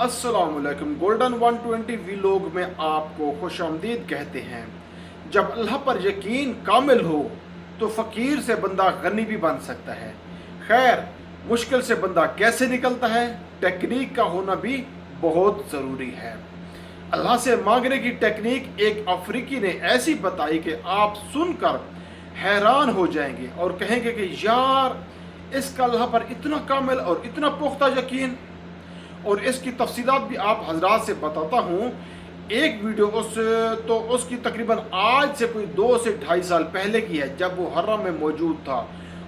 السلام علیکم۔ گولڈن 120 ویلوگ میں آپ کو خوش آمدید کہتے ہیں۔ جب اللہ پر یقین کامل ہو تو فقیر سے بندہ غنی بھی بن سکتا ہے۔ خیر، مشکل سے بندہ کیسے نکلتا ہے؟ ٹیکنیک کا ہونا بھی بہت ضروری ہے۔ اللہ سے مانگنے کی ٹیکنیک ایک افریقی نے ایسی بتائی کہ آپ سن کر حیران ہو جائیں گے اور کہیں گے کہ یار، اس کا اللہ پر اتنا کامل اور اتنا پختہ یقین۔ اور اس کی تفصیلات بھی آپ حضرات سے بتاتا ہوں۔ ایک ویڈیو اس کی تقریباً آج سے کوئی 2 سے 2.5 سال پہلے کی ہے، جب وہ حرم میں موجود تھا،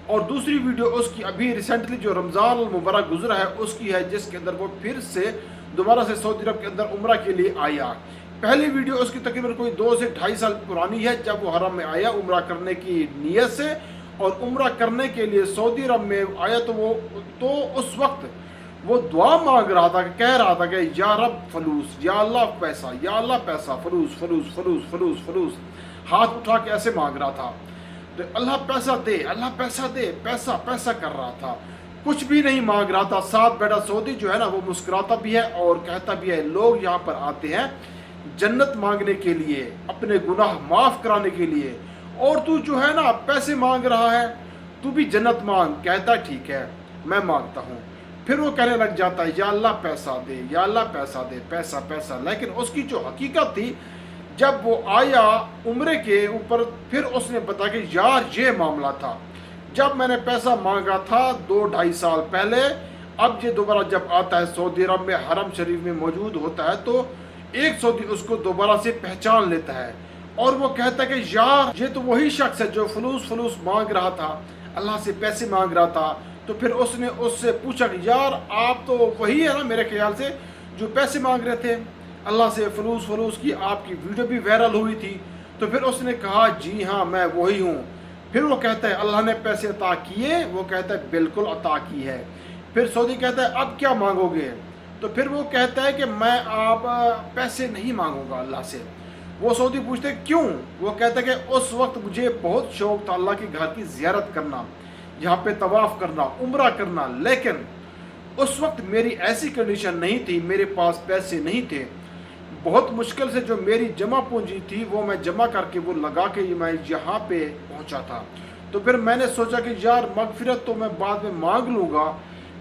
اور دوسری ویڈیو اس کی ابھی ریسنٹلی جو رمضان المبارک گزرا ہے اس کی ہے، جس کے اندر وہ پھر سے دوبارہ سے سعودی عرب کے اندر عمرہ کے لیے آیا۔ پہلی ویڈیو اس کی تقریباً کوئی 2 سے 2.5 سال پرانی ہے، جب وہ حرم میں آیا عمرہ کرنے کی نیت سے، اور عمرہ کرنے کے لیے سعودی عرب میں آیا تو اس وقت وہ دعا مانگ رہا تھا، کہہ رہا تھا کہ یا رب فلوس، یا اللہ پیسہ، یا اللہ پیسہ، floss floss floss floss floss, ہاتھ اٹھا کے ایسے مانگ رہا تھا۔ تو اللہ پیسہ دے، اللہ پیسہ دے، پیسہ پیسہ کر رہا تھا، کچھ بھی نہیں مانگ رہا تھا۔ ساتھ بیٹھا سعودی جو ہے نا، وہ مسکراتا بھی ہے اور کہتا بھی ہے لوگ یہاں پر آتے ہیں جنت مانگنے کے لیے، اپنے گناہ معاف کرانے کے لیے، اور تو جو ہے نا پیسے مانگ رہا ہے، تو بھی جنت مانگ۔ کہتا ٹھیک ہے میں مانگتا ہوں۔ پھر وہ کہنے لگ جاتا ہے یا اللہ پیسہ دے، یا اللہ پیسہ دے، پیسہ پیسہ۔ لیکن اس کی جو حقیقت تھی، جب وہ آیا عمرے کے اوپر، پھر اس نے بتایا کہ یار یہ معاملہ تھا، جب میں نے پیسہ مانگا تھا 2-2.5 سال پہلے، اب یہ دوبارہ جب آتا ہے سعودی عرب میں حرم شریف میں موجود ہوتا ہے، تو ایک سعودی اس کو دوبارہ سے پہچان لیتا ہے، اور وہ کہتا ہے کہ یار یہ تو وہی شخص ہے جو فلوس فلوس مانگ رہا تھا، اللہ سے پیسے مانگ رہا تھا۔ تو پھر اس نے اس سے پوچھا کہ یار آپ تو وہی ہے نا میرے خیال سے جو پیسے مانگ رہے تھے اللہ سے فلوس فلوس کی، آپ کی ویڈیو بھی وائرل ہوئی تھی۔ تو پھر اس نے کہا جی ہاں میں وہی ہوں۔ پھر وہ کہتا ہے اللہ نے پیسے عطا کیے؟ وہ کہتا ہے بالکل عطا کی ہے۔ پھر سعودی کہتا ہے اب کیا مانگو گے؟ تو پھر وہ کہتا ہے کہ میں آپ پیسے نہیں مانگوں گا اللہ سے۔ وہ سعودی پوچھتے کیوں؟ وہ کہتا ہے کہ اس وقت مجھے بہت شوق تھا اللہ کے گھر کی زیارت کرنا، یہاں پہ طواف کرنا، عمرہ کرنا، لیکن اس وقت میری ایسی کنڈیشن نہیں تھی، میرے پاس پیسے نہیں تھے، بہت مشکل سے جو میری جمع پونجی تھی وہ میں جمع کر کے وہ لگا کے میں یہاں پہ پہنچا تھا۔ تو پھر میں نے سوچا کہ یار مغفرت تو میں بعد میں مانگ لوں گا،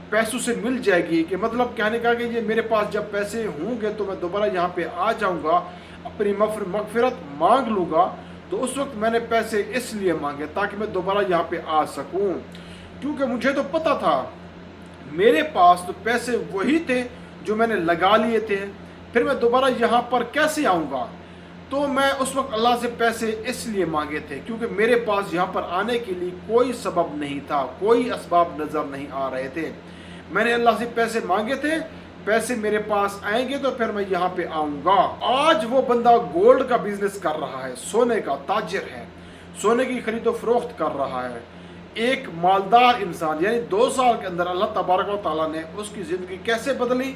پیسوں سے مل جائے گی، کہ مطلب کہنے کا کہ یہ میرے پاس جب پیسے ہوں گے تو میں دوبارہ یہاں پہ آ جاؤں گا، اپنی مغفرت مانگ لوں گا۔ تو اس وقت میں نے پیسے اس لیے مانگے تاکہ میں دوبارہ یہاں پہ آ سکوں، کیونکہ مجھے تو پتہ تھا میرے پاس تو پیسے وہی تھے جو میں نے لگا لیے تھے، پھر میں دوبارہ یہاں پر کیسے آؤں گا؟ تو میں اس وقت اللہ سے پیسے اس لیے مانگے تھے کیونکہ میرے پاس یہاں پر آنے کے لیے کوئی سبب نہیں تھا، کوئی اسباب نظر نہیں آ رہے تھے۔ میں نے اللہ سے پیسے مانگے تھے، پیسے میرے پاس آئیں گے تو پھر میں یہاں پہ آؤں گا۔ آج وہ بندہ گولڈ کا بزنس کر رہا ہے، سونے کا تاجر ہے، سونے کی خرید و فروخت کر رہا ہے، ایک مالدار انسان، یعنی 2 سال کے اندر اللہ تبارک و تعالیٰ نے اس کی زندگی کیسے بدلی،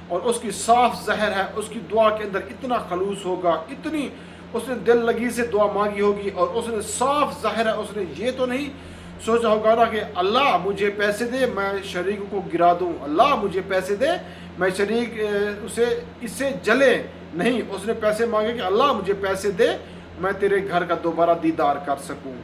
اور اس کی صاف ظاہر ہے اس کی دعا کے اندر اتنا خلوص ہوگا، اتنی اس نے دل لگی سے دعا مانگی ہوگی، اور اس نے صاف ظاہر ہے اس نے یہ تو نہیں سوچا ہوگا نا کہ اللہ مجھے پیسے دے میں شریک کو گرا دوں، اللہ مجھے پیسے دے میں شریک اس سے جلے، نہیں، اس نے پیسے مانگے کہ اللہ مجھے پیسے دے میں تیرے گھر کا دوبارہ دیدار کر سکوں۔